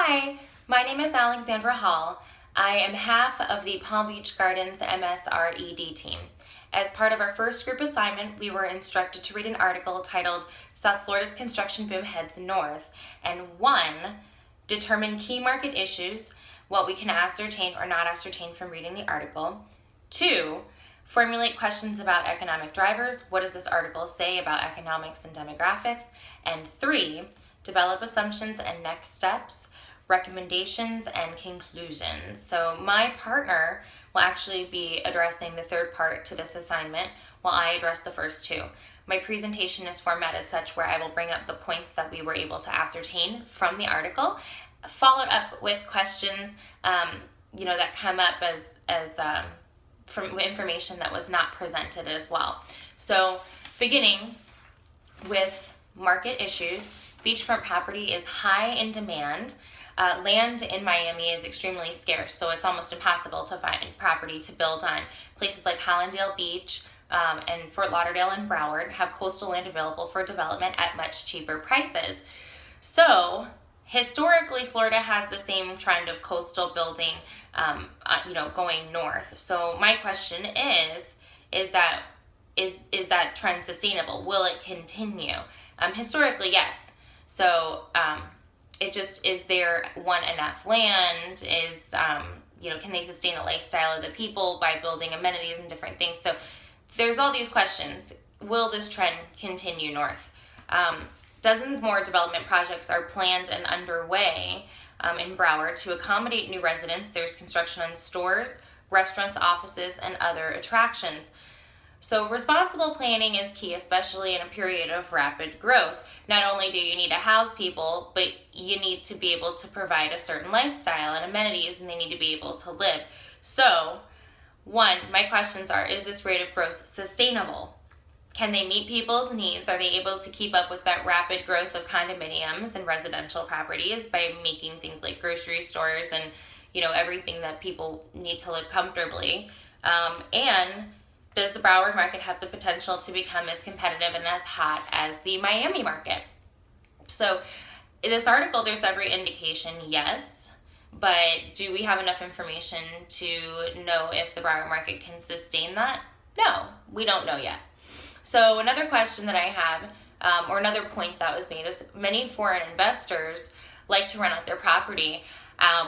Hi, my name is Alexandra Hall. I am half of the Palm Beach Gardens MSRED team. As part of our first group assignment, we were instructed to read an article titled South Florida's Construction Boom Heads North, and 1, determine key market issues, what we can ascertain or not ascertain from reading the article. 2, formulate questions about economic drivers. What does this article say about economics and demographics? And 3, develop assumptions and next steps, recommendations, and conclusions. So my partner will actually be addressing the third part to this assignment while I address the first 2. My presentation is formatted such where I will bring up the points that we were able to ascertain from the article, followed up with questions that come up as from information that was not presented as well. So beginning with market issues, beachfront property is high in demand. Land in Miami is extremely scarce, so it's almost impossible to find property to build on. Places like Hallandale Beach and Fort Lauderdale and Broward have coastal land available for development at much cheaper prices. So historically, Florida has the same trend of coastal building, going north. So my question is that trend sustainable? Will it continue? Historically, yes. So is there enough land? Can they sustain the lifestyle of the people by building amenities and different things? So there's all these questions. Will this trend continue north? Dozens more development projects are planned and underway in Broward to accommodate new residents. There's construction on stores, restaurants, offices, and other attractions. So responsible planning is key, especially in a period of rapid growth. Not only do you need to house people, but you need to be able to provide a certain lifestyle and amenities, and they need to be able to live. So, 1, my questions are, is this rate of growth sustainable? Can they meet people's needs? Are they able to keep up with that rapid growth of condominiums and residential properties by making things like grocery stores and, everything that people need to live comfortably? And does the Broward market have the potential to become as competitive and as hot as the Miami market? So in this article, there's every indication, yes, but do we have enough information to know if the Broward market can sustain that? No, we don't know yet. So another question that I have, or another point that was made, is many foreign investors like to rent out their property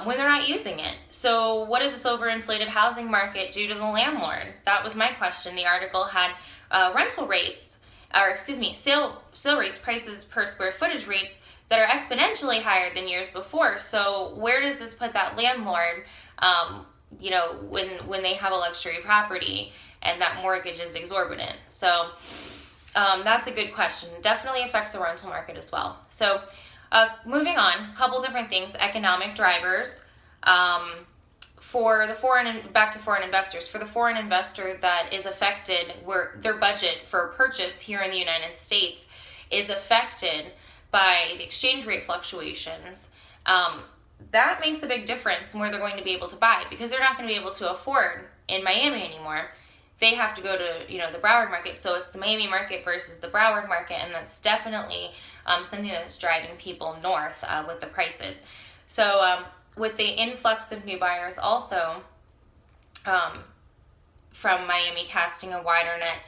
when they're not using it. So what is this overinflated housing market due to the landlord? That was my question. The article had sale rates, prices per square footage rates that are exponentially higher than years before. So where does this put that landlord, when they have a luxury property and that mortgage is exorbitant? So that's a good question. Definitely affects the rental market as well. So moving on, a couple different things. Economic drivers back to foreign investors. For the foreign investor that is affected, where their budget for purchase here in the United States is affected by the exchange rate fluctuations, that makes a big difference in where they're going to be able to buy, because they're not going to be able to afford in Miami anymore. They have to go to the Broward market. So it's the Miami market versus the Broward market, and that's definitely something that's driving people north with the prices. So with the influx of new buyers also from Miami casting a wider net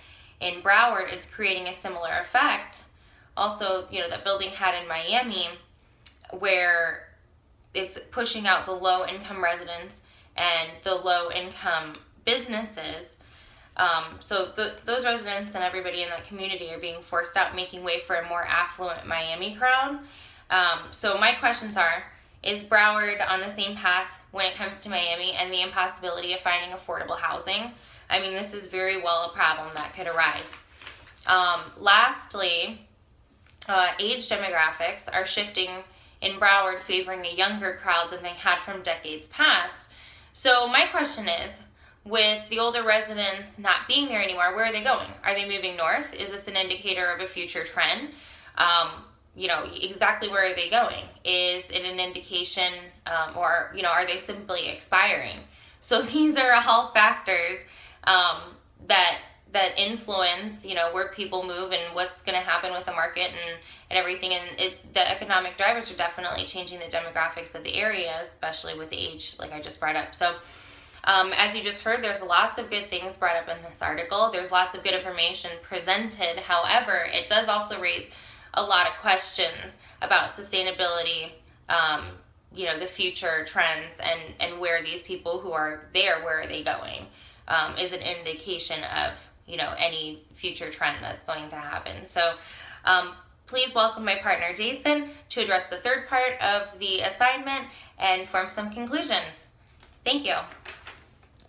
in Broward, it's creating a similar effect. Also, that building had in Miami, where it's pushing out the low-income residents and the low-income businesses. So those residents and everybody in that community are being forced out, making way for a more affluent Miami crowd. So my questions are, is Broward on the same path when it comes to Miami and the impossibility of finding affordable housing? I mean, this is very well a problem that could arise. Lastly, age demographics are shifting in Broward, favoring a younger crowd than they had from decades past. So my question is, with the older residents not being there anymore, where are they going? Are they moving north? Is this an indicator of a future trend? Exactly where are they going? Is it an indication, or are they simply expiring? So these are all factors that that influence, where people move and what's going to happen with the market and everything. And the economic drivers are definitely changing the demographics of the area, especially with the age, like I just brought up. So as you just heard, there's lots of good things brought up in this article. There's lots of good information presented. However, it does also raise a lot of questions about sustainability, the future trends, and where these people who are there, where are they going, is an indication of, any future trend that's going to happen. So please welcome my partner, Jason, to address the third part of the assignment and form some conclusions. Thank you.